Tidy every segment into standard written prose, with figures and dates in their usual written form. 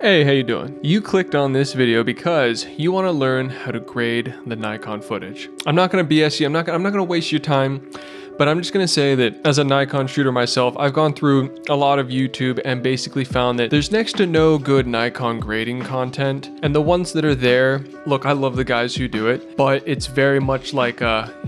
Hey, how you doing? You clicked on this video because you want to learn how to grade the Nikon footage. I'm not going to BS you, I'm not going to waste your time, but I'm just going to say that as a Nikon shooter myself, I've gone through a lot of YouTube and basically found that there's next to no good Nikon grading content. And the ones that are there, look, I love the guys who do it, but it's very much like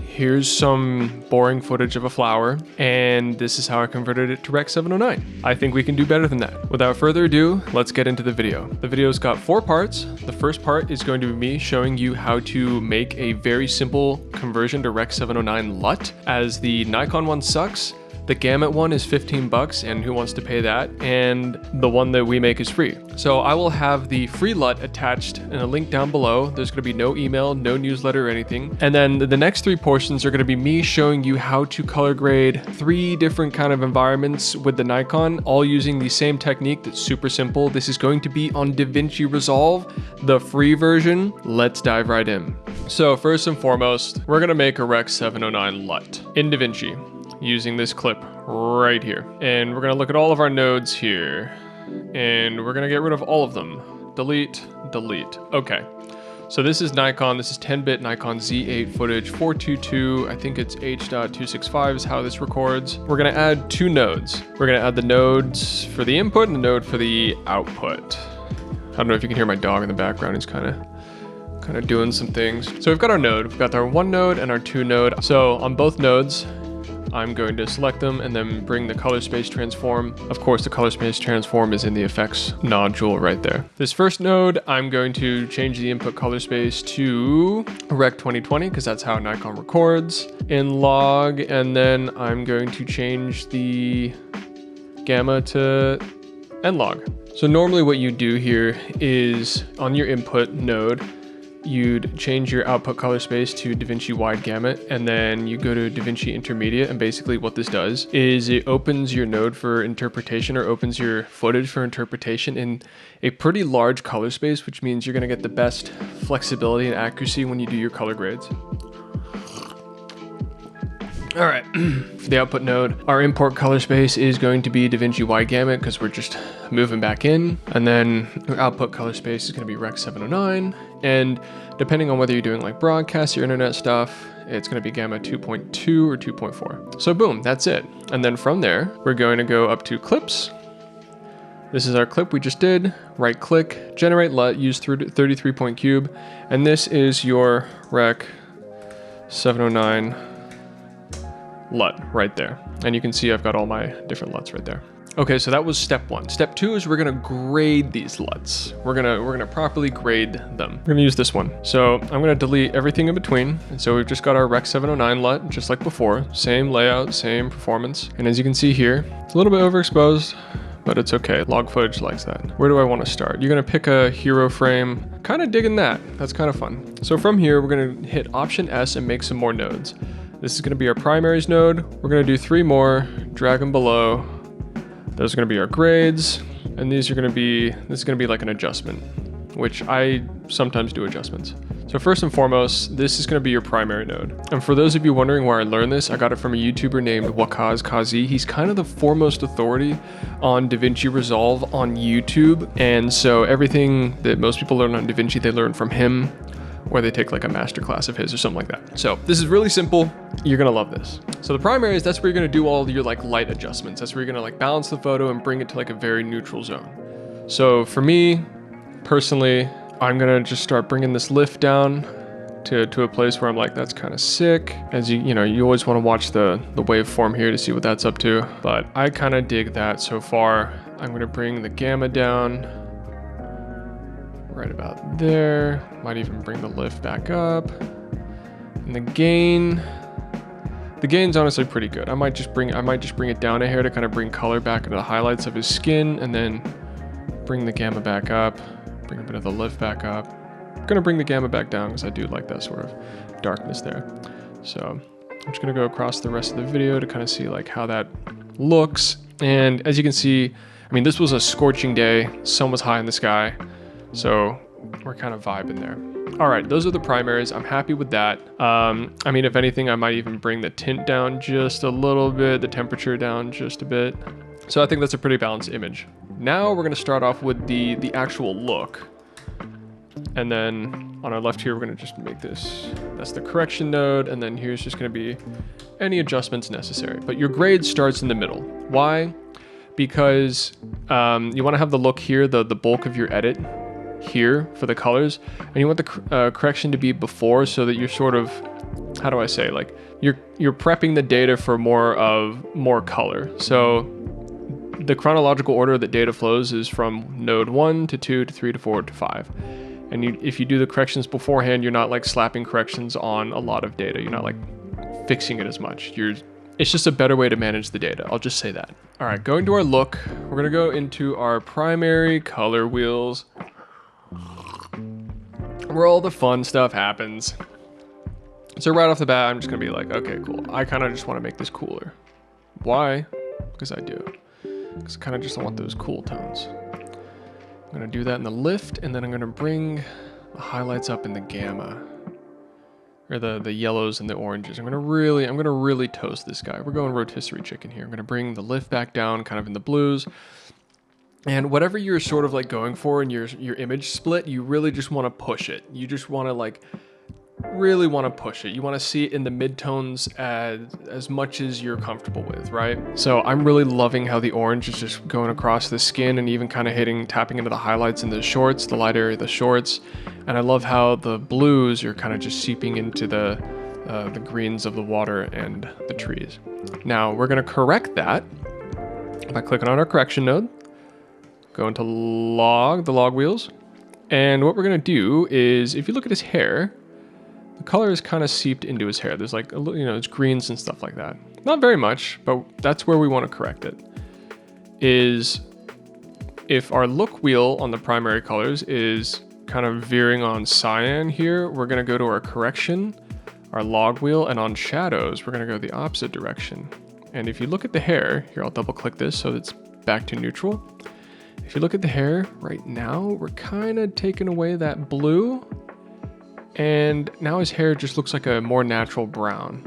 here's some boring footage of a flower, and this is how I converted it to Rec. 709. I think we can do better than that. Without further ado, let's get into the video. The video's got 4 parts. The first part is going to be me showing you how to make a very simple conversion to Rec. 709 LUT, as the Nikon one sucks. The Gamut one is 15 bucks, and who wants to pay that? And the one that we make is free. So I will have the free LUT attached in a link down below. There's going to be no email, no newsletter or anything. And then the next 3 portions are going to be me showing you how to color grade 3 different kind of environments with the Nikon, all using the same technique that's super simple. This is going to be on DaVinci Resolve, the free version. Let's dive right in. So first and foremost, we're going to make a Rec. 709 LUT in DaVinci, using this clip right here. And we're gonna look at all of our nodes here, and we're gonna get rid of all of them. Delete, delete. Okay, so this is Nikon, this is 10-bit Nikon Z8 footage, 422, I think it's H.265 is how this records. We're gonna add 2 nodes. We're gonna add the nodes for the input and the node for the output. I don't know if you can hear my dog in the background, he's kind of doing some things. So we've got our node, we've got our 1 node and our 2 node. So on both nodes, I'm going to select them and then bring the color space transform. Of course, the color space transform is in the effects nodule right there. This first node, I'm going to change the input color space to Rec. 2020 because that's how Nikon records in log. And then I'm going to change the gamma to nlog. So normally what you do here is on your input node, you'd change your output color space to DaVinci wide gamut, and then you go to DaVinci intermediate, and basically what this does is it opens your node for interpretation, or opens your footage for interpretation in a pretty large color space, which means you're going to get the best flexibility and accuracy when you do your color grades. All right, for the output node, our import color space is going to be DaVinci wide gamut because we're just moving back in. And then our output color space is going to be Rec. 709. And depending on whether you're doing like broadcast or internet stuff, it's going to be gamma 2.2 or 2.4. So boom, that's it. And then from there, we're going to go up to clips. This is our clip we just did. Right click, generate LUT, use 33 point cube. And this is your Rec. 709 LUT right there. And you can see I've got all my different LUTs right there. Okay, so that was step 1. Step 2 is we're gonna grade these LUTs. We're gonna properly grade them. We're gonna use this one. So I'm gonna delete everything in between. And so we've just got our Rec. 709 LUT, just like before. Same layout, same performance. And as you can see here, it's a little bit overexposed, but it's okay. Log footage likes that. Where do I want to start? You're gonna pick a hero frame. Kind of digging that. That's kind of fun. So from here, we're gonna hit Option S and make some more nodes. This is going to be our primaries node. We're going to do 3 more, drag them below. Those are going to be our grades. And these are going to be, this is going to be like an adjustment, which I sometimes do adjustments. So first and foremost, this is going to be your primary node. And for those of you wondering where I learned this, I got it from a YouTuber named Wakaz Kazi. He's kind of the foremost authority on DaVinci Resolve on YouTube. And so everything that most people learn on DaVinci, they learn from him, or they take like a masterclass of his or something like that. So this is really simple. You're gonna love this. So the primaries, that's where you're gonna do all your like light adjustments. That's where you're gonna like balance the photo and bring it to like a very neutral zone. So for me, personally, I'm gonna just start bringing this lift down to a place where I'm like, that's kind of sick. As you know, you always wanna watch the waveform here to see what that's up to. But I kind of dig that so far. I'm gonna bring the gamma down right about there. Might even bring the lift back up. And the gain's honestly pretty good. I might just bring it down a hair to kind of bring color back into the highlights of his skin, and then bring the gamma back up, bring a bit of the lift back up. I'm gonna bring the gamma back down because I do like that sort of darkness there. So I'm just gonna go across the rest of the video to kind of see like how that looks. And as you can see, I mean, this was a scorching day. Sun was high in the sky. So we're kind of vibing there. All right, those are the primaries. I'm happy with that. I mean, if anything, I might even bring the tint down just a little bit, the temperature down just a bit. So I think that's a pretty balanced image. Now we're gonna start off with the actual look. And then on our left here, we're gonna just make this, that's the correction node, and then here's just gonna be any adjustments necessary. But your grade starts in the middle. Why? Because you wanna have the look here, the bulk of your edit here for the colors, and you want the correction to be before, so that you're sort of, how do I say, like you're prepping the data for more color. So the chronological order that data flows is from node 1 to 2 to 3 to 4 to 5. And if you do the corrections beforehand, you're not like slapping corrections on a lot of data. You're not like fixing it as much. It's just a better way to manage the data. I'll just say that. All right, going to our look, we're gonna go into our primary color wheels, where all the fun stuff happens. So right off the bat, I'm just gonna be like, okay, cool. I kind of just want to make this cooler. Why? Because I do. Because I kind of just want those cool tones. I'm gonna do that in the lift, and then I'm gonna bring the highlights up in the gamma, or the yellows and the oranges. I'm gonna really toast this guy. We're going rotisserie chicken here. I'm gonna bring the lift back down, kind of in the blues. And whatever you're sort of like going for in your image split, you really just want to push it. You just want to like really want to push it. You want to see it in the midtones as much as you're comfortable with, right? So I'm really loving how the orange is just going across the skin and even kind of tapping into the highlights in the shorts, the light area of the shorts. And I love how the blues are kind of just seeping into the greens of the water and the trees. Now we're going to correct that by clicking on our correction node, go into the log wheels. And what we're going to do is, if you look at his hair, the color is kind of seeped into his hair. There's like, it's greens and stuff like that. Not very much, but that's where we want to correct it. Is if our look wheel on the primary colors is kind of veering on cyan here, we're going to go to our correction, our log wheel, and on shadows, we're going to go the opposite direction. And if you look at the hair, here, I'll double click this so it's back to neutral. If you look at the hair right now, we're kind of taking away that blue. And now his hair just looks like a more natural brown.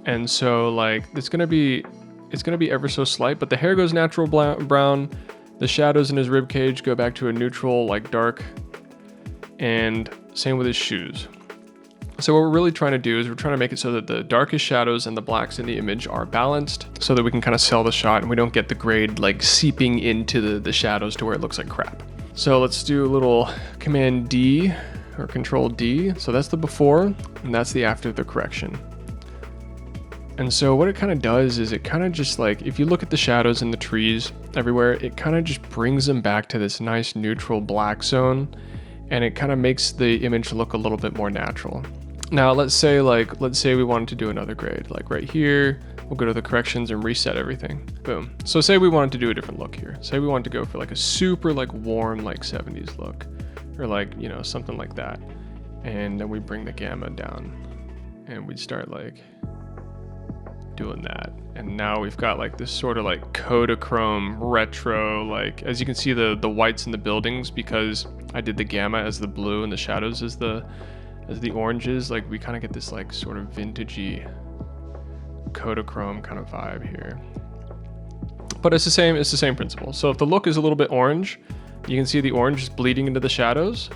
And so like it's gonna be ever so slight, but the hair goes natural brown. The shadows in his rib cage go back to a neutral, like dark, and same with his shoes. So what we're really trying to do is we're trying to make it so that the darkest shadows and the blacks in the image are balanced, so that we can kind of sell the shot and we don't get the grade like seeping into the shadows to where it looks like crap. So let's do a little Command D or Control D. So that's the before and that's the after the correction. And so what it kind of does is it kind of just like, if you look at the shadows in the trees everywhere, it kind of just brings them back to this nice neutral black zone, and it kind of makes the image look a little bit more natural. Now let's say we wanted to do another grade, like right here, we'll go to the corrections and reset everything. Boom. So say we wanted to do a different look here. Say we wanted to go for like a super like warm like 70s look, or like, something like that. And then we bring the gamma down and we'd start like doing that. And now we've got like this sort of like Kodachrome retro, like as you can see the whites in the buildings, because I did the gamma as the blue and the shadows as the oranges. Like we kind of get this like sort of vintagey Kodachrome kind of vibe here. But it's the same principle. So if the look is a little bit orange, you can see the orange is bleeding into the shadows.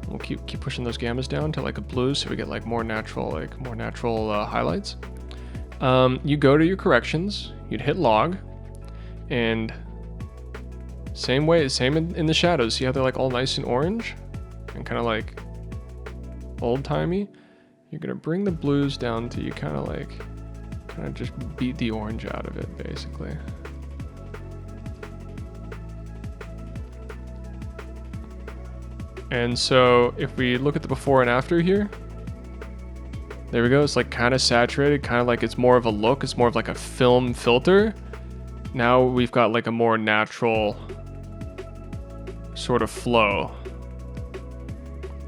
We'll keep pushing those gammas down to like a blue, so we get like more natural highlights. You go to your corrections, you'd hit log, and same in the shadows. See how they're like all nice and orange and kind of like old-timey? You're gonna bring the blues down to you kind of just beat the orange out of it, basically. And so if we look at the before and after here, there we go. It's like kind of saturated, kind of like it's more of a look. It's more of like a film filter. Now we've got like a more natural sort of flow.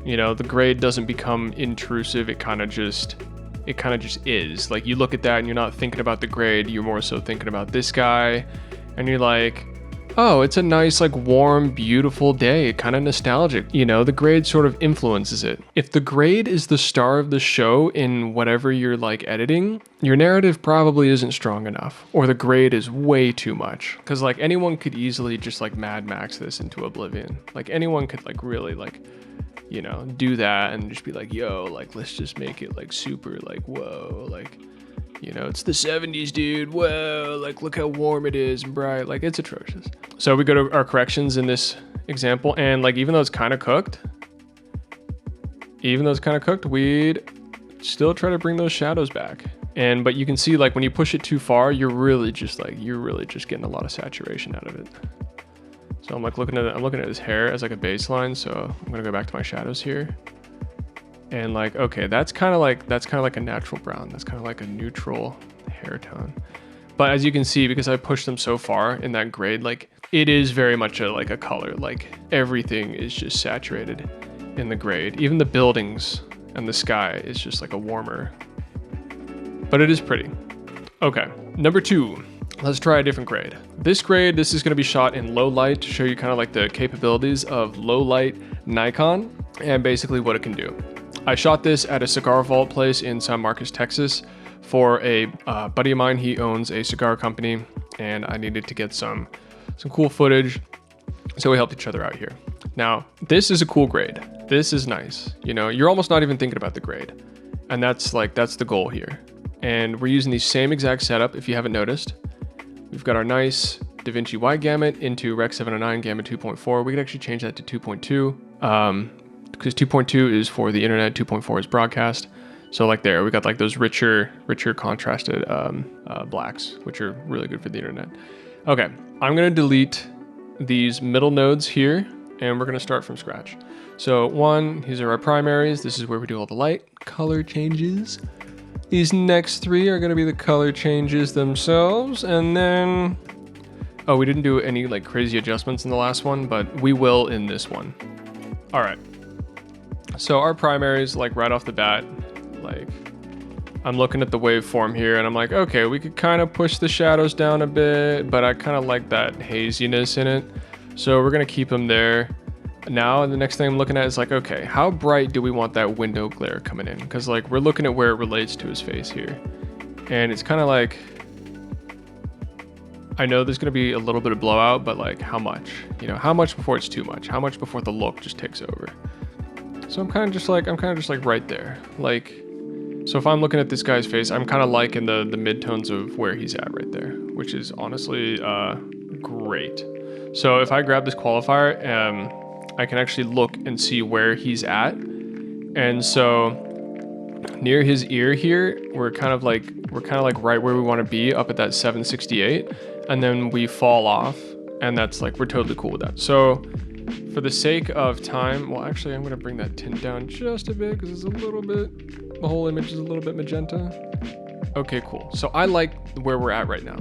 The grade doesn't become intrusive. It kind of just is. Like you look at that and you're not thinking about the grade. You're more so thinking about this guy, and you're like, oh, it's a nice, like, warm, beautiful day, kind of nostalgic. You know, the grade sort of influences it. If the grade is the star of the show in whatever you're like editing, your narrative probably isn't strong enough, or the grade is way too much. Because like anyone could easily just like Mad Max this into oblivion. Like anyone could like really like, you know, do that and just be like, yo, like let's just make it like super like, whoa, like, you know, it's the 70s, dude. Whoa, like look how warm it is and bright. Like it's atrocious. So we go to our corrections in this example, and like even though it's kind of cooked, we'd still try to bring those shadows back. And but you can see like when you push it too far, you're really just getting a lot of saturation out of it. So I'm looking at his hair as like a baseline. So I'm gonna go back to my shadows here. And like, okay, that's kind of like a natural brown. That's kind of like a neutral hair tone. But as you can see, because I pushed them so far in that grade, like it is very much like a color. Like everything is just saturated in the grade. Even the buildings and the sky is just like a warmer. But it is pretty. Okay, number 2. Let's try a different grade. This is going to be shot in low light to show you kind of like the capabilities of low light Nikon and basically what it can do. I shot this at a cigar vault place in San Marcos, Texas for a buddy of mine. He owns a cigar company and I needed to get some cool footage. So we helped each other out here. Now, this is a cool grade. This is nice. You know, you're almost not even thinking about the grade. And that's the goal here. And we're using the same exact setup if you haven't noticed. We've got our nice DaVinci wide gamut into Rec 709 gamut 2.4. We could actually change that to 2.2. Because 2.2 is for the internet, 2.4 is broadcast. So like there, we got like those richer contrasted blacks, which are really good for the internet. Okay, I'm gonna delete these middle nodes here and we're gonna start from scratch. So these are our primaries. This is where we do all the light color changes. These next 3 are gonna be the color changes themselves. And then, oh, we didn't do any like crazy adjustments in the last one, but we will in this one. All right. So our primaries, like right off the bat, like I'm looking at the waveform here and I'm like, okay, we could kind of push the shadows down a bit, but I kind of like that haziness in it. So we're gonna keep them there. Now, the next thing I'm looking at is like, okay, how bright do we want that window glare coming in? Because like we're looking at where it relates to his face here. And it's kind of like, I know there's gonna be a little bit of blowout, but like how much? You know, how much before it's too much? How much before the look just takes over? So I'm kind of just like right there. Like, so if I'm looking at this guy's face, I'm kind of liking the midtones of where he's at right there, which is honestly great. So if I grab this qualifier, I can actually look and see where he's at. And so near his ear here, we're kind of like right where we want to be, up at that 768, and then we fall off, and that's like, we're totally cool with that. So for the sake of time, well, actually, I'm going to bring that tint down just a bit because it's a little bit, the whole image is a little bit magenta. Okay, cool. So I like where we're at right now.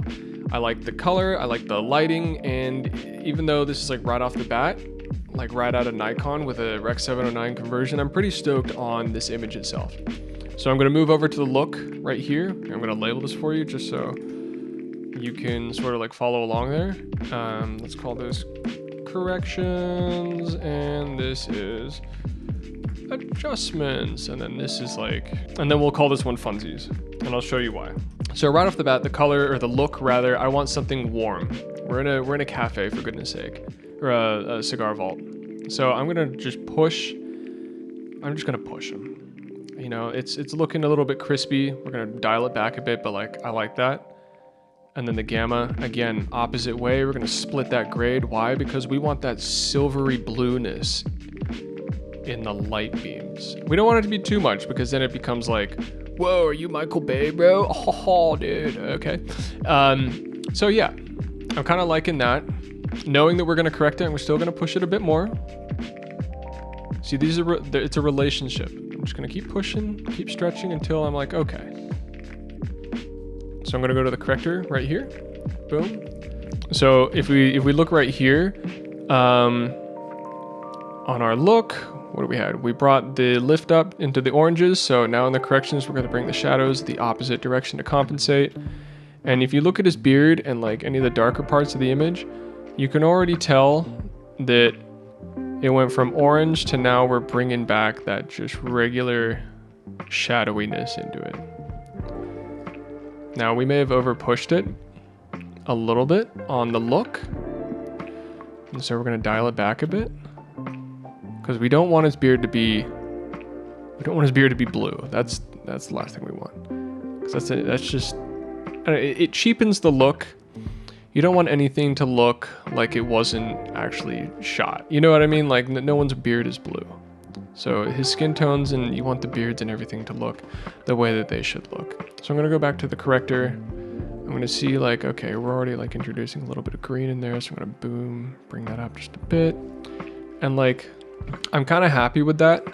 I like the color, I like the lighting, and even though this is like right off the bat, like right out of Nikon with a Rec 709 conversion, I'm pretty stoked on this image itself. So I'm going to move over to the look right here. I'm going to label this for you just so you can sort of like follow along there. Let's call this corrections, and this is adjustments, and then this is like, and then we'll call this one funsies, and I'll show you why. So right off the bat, the color, or the look rather, I want something warm. We're in a cafe, for goodness sake, or a cigar vault. So I'm just gonna push them. You know, it's looking a little bit crispy. We're gonna dial it back a bit, but like I like that. And then the gamma, again, opposite way, we're gonna split that grade. Why? Because we want that silvery blueness in the light beams. We don't want it to be too much because then it becomes like, whoa, are you Michael Bay, bro? Oh, dude, okay. So yeah, I'm kind of liking that. Knowing that we're gonna correct it and we're still gonna push it a bit more. See, it's a relationship. I'm just gonna keep pushing, keep stretching until I'm like, okay. So I'm gonna go to the corrector right here, boom. So if we look right here, on our look, what do we had? We brought the lift up into the oranges. So now in the corrections, we're gonna bring the shadows the opposite direction to compensate. And if you look at his beard and like any of the darker parts of the image, you can already tell that it went from orange to now we're bringing back that just regular shadowiness into it. Now we may have over pushed it a little bit on the look. And so we're gonna dial it back a bit because we don't want his beard to be blue. That's the last thing we want. Because that's just, it cheapens the look. You don't want anything to look like it wasn't actually shot. You know what I mean? Like no one's beard is blue. So his skin tones, and you want the beards and everything to look the way that they should look. So I'm gonna go back to the corrector. I'm gonna see like, okay, we're already like introducing a little bit of green in there. So I'm gonna bring that up just a bit. And like, I'm kind of happy with that.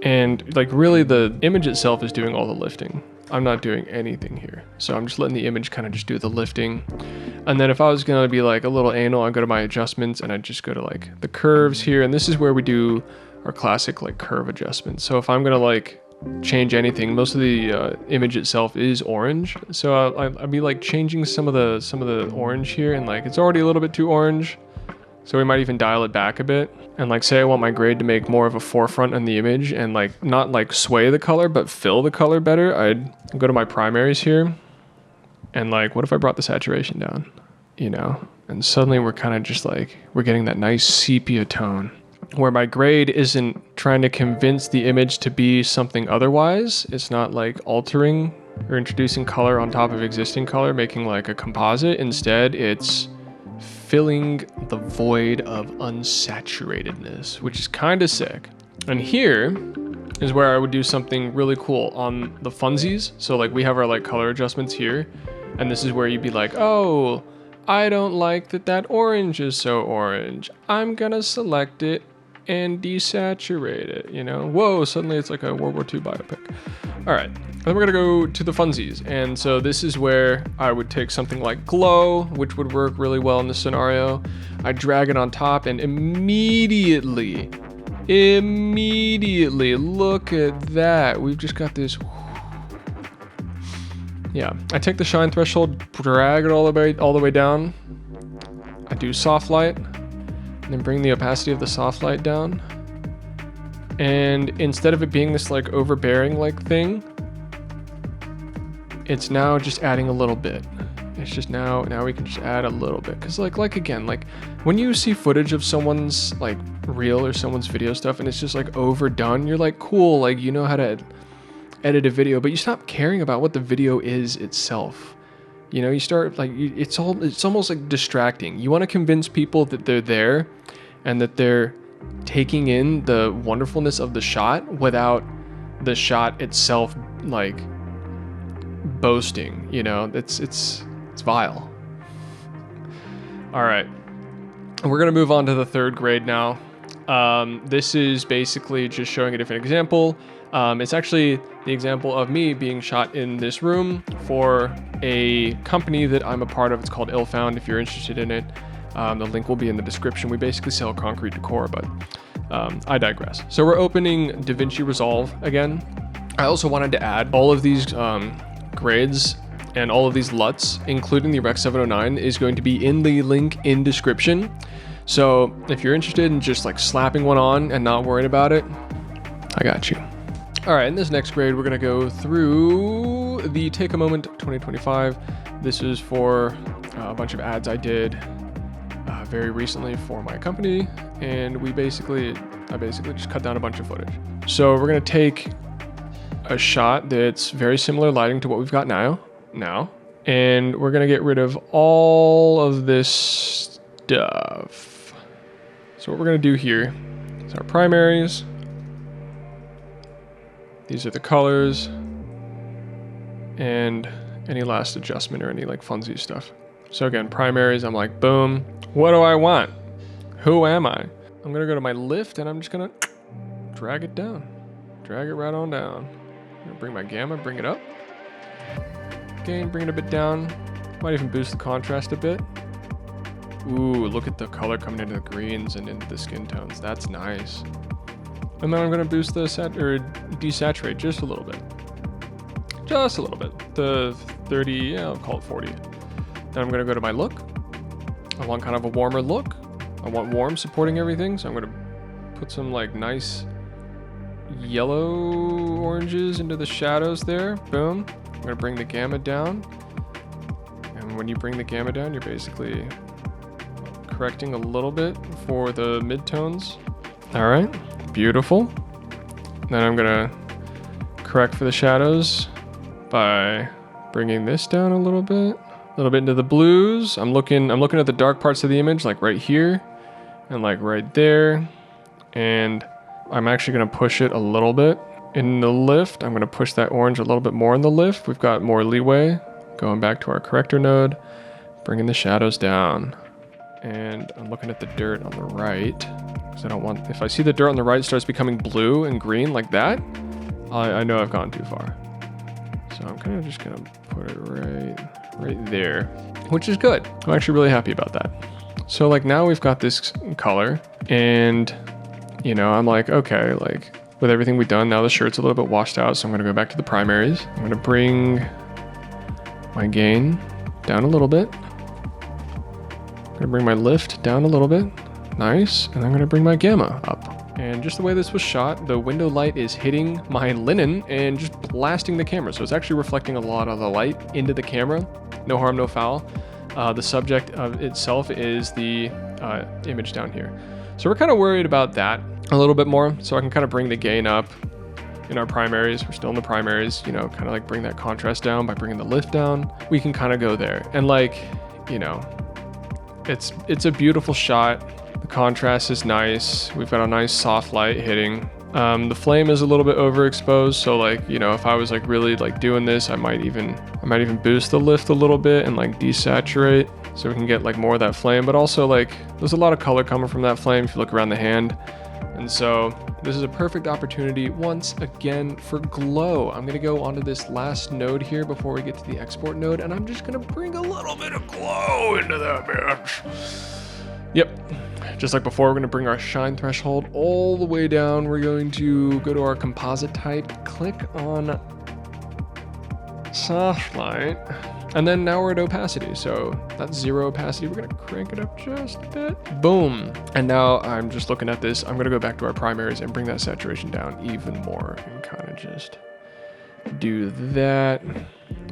And like really the image itself is doing all the lifting. I'm not doing anything here. So I'm just letting the image kind of just do the lifting. And then if I was gonna be like a little anal, I'd go to my adjustments and I'd just go to like the curves here. And this is where we do our classic like curve adjustments. So if I'm gonna like change anything, most of the image itself is orange. So I'd be like changing some of the orange here, and like it's already a little bit too orange. So we might even dial it back a bit. And like say I want my grade to make more of a forefront on the image and like not like sway the color, but fill the color better. I'd go to my primaries here. And like, what if I brought the saturation down, you know? And suddenly we're kind of just like, we're getting that nice sepia tone where my grade isn't trying to convince the image to be something otherwise. It's not like altering or introducing color on top of existing color, making like a composite. Instead, it's filling the void of unsaturatedness, which is kind of sick. And here is where I would do something really cool on the funsies. So like we have our like color adjustments here, and this is where you'd be like, oh, I don't like that orange is so orange. I'm gonna select it and desaturate it, you know? Whoa, suddenly it's like a World War II biopic. All right, then we're gonna go to the funsies. And so this is where I would take something like glow, which would work really well in this scenario. I drag it on top and immediately, look at that. We've just got this. Yeah, I take the shine threshold, drag it all the way down. I do soft light, and then bring the opacity of the soft light down. And instead of it being this like overbearing like thing, it's now just adding a little bit. It's just now we can just add a little bit. Cause like again, like when you see footage of someone's like reel or someone's video stuff and it's just like overdone, you're like, cool, like you know how to edit a video, but you stop caring about what the video is itself. You know, you start like, it's almost like distracting. You want to convince people that they're there and that they're taking in the wonderfulness of the shot without the shot itself like boasting, you know. It's vile. All right, we're gonna move on to the third grade now. This is basically just showing a different example. It's actually the example of me being shot in this room for a company that I'm a part of. It's called Illfound if you're interested in it. The link will be in the description. We basically sell concrete decor, but I digress. So we're opening DaVinci Resolve again. I also wanted to add all of these grades and all of these LUTs, including the Rec 709, is going to be in the link in description. So if you're interested in just like slapping one on and not worrying about it, I got you. All right, in this next grade, we're gonna go through the Take a Moment 2025. This is for a bunch of ads I did very recently for my company, and I basically just cut down a bunch of footage. So we're gonna take a shot that's very similar lighting to what we've got now, and we're gonna get rid of all of this stuff. So what we're gonna do here is our primaries. These are the colors and any last adjustment or any like funsy stuff. So again, primaries, I'm like, boom. What do I want? Who am I? I'm gonna go to my lift and I'm just gonna drag it down. Drag it right on down. I'm gonna bring my gamma, bring it up. Gain, bring it a bit down. Might even boost the contrast a bit. Ooh, look at the color coming into the greens and into the skin tones. That's nice. And then I'm gonna boost the desaturate just a little bit. Just a little bit. The 30, yeah, I'll call it 40. Then I'm gonna go to my look. I want kind of a warmer look. I want warm supporting everything, so I'm gonna put some like nice yellow oranges into the shadows there. Boom. I'm gonna bring the gamma down. And when you bring the gamma down, you're basically correcting a little bit for the midtones. All right, beautiful. Then I'm gonna correct for the shadows by bringing this down a little bit into the blues. I'm looking at the dark parts of the image, like right here and like right there. And I'm actually gonna push it a little bit in the lift. I'm gonna push that orange a little bit more in the lift. We've got more leeway. Going back to our corrector node, bringing the shadows down. And I'm looking at the dirt on the right, because I don't want, if I see the dirt on the right starts becoming blue and green like that, I know I've gone too far. So I'm kind of just gonna put it right there, which is good. I'm actually really happy about that. So like now we've got this color, and you know, I'm like, okay, like with everything we've done, now the shirt's a little bit washed out, so I'm gonna go back to the primaries. I'm gonna bring my gain down a little bit. I'm gonna bring my lift down a little bit. Nice. And I'm gonna bring my gamma up. And just the way this was shot, the window light is hitting my linen and just blasting the camera. So it's actually reflecting a lot of the light into the camera. No harm, no foul. The subject of itself is the image down here. So we're kind of worried about that a little bit more. So I can kind of bring the gain up in our primaries. We're still in the primaries, you know, kind of like bring that contrast down by bringing the lift down. We can kind of go there. And like, you know, it's a beautiful shot. The contrast is nice. We've got a nice soft light hitting. The flame is a little bit overexposed, so like, you know, if I was like really like doing this, I might even boost the lift a little bit and like desaturate so we can get like more of that flame. But also like there's a lot of color coming from that flame if you look around the hand. And so this is a perfect opportunity once again for glow. I'm gonna go onto this last node here before we get to the export node, and I'm just gonna bring a little bit of glow into that bitch. Yep, just like before, we're gonna bring our shine threshold all the way down. We're going to go to our composite type, click on soft light, and then now we're at opacity. So that's 0 opacity. We're gonna crank it up just a bit. Boom. And now I'm just looking at this. I'm gonna go back to our primaries and bring that saturation down even more and kind of just do that.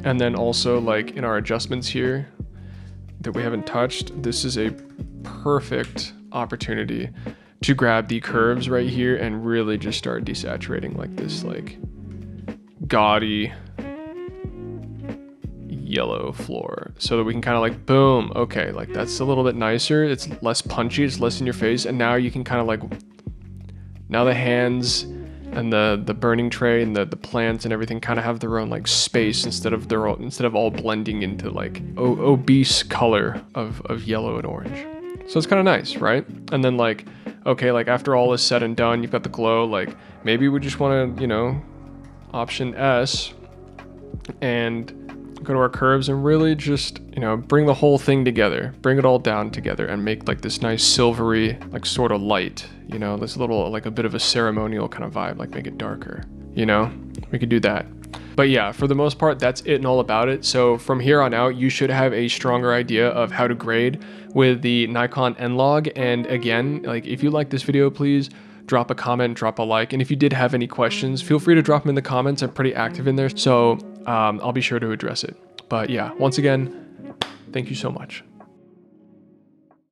And then also like in our adjustments here that we haven't touched, this is a perfect opportunity to grab the curves right here and really just start desaturating like this like gaudy yellow floor, so that we can kind of like, boom, okay, like that's a little bit nicer. It's less punchy, it's less in your face, and now you can kind of like, now the hands and the burning tray and the plants and everything kind of have their own like space instead of all blending into like obese color of yellow and orange. So it's kind of nice, right? And then like, okay, like after all is said and done, you've got the glow, like maybe we just want to, you know, option S and go to our curves and really just, you know, bring the whole thing together, bring it all down together and make like this nice silvery, like sort of light, you know, this little, like a bit of a ceremonial kind of vibe, like make it darker, you know, we could do that. But yeah, for the most part, that's it and all about it. So from here on out, you should have a stronger idea of how to grade with the Nikon N-Log. And again, like if you like this video, please drop a comment, drop a like. And if you did have any questions, feel free to drop them in the comments. I'm pretty active in there, so I'll be sure to address it. But yeah, once again, thank you so much.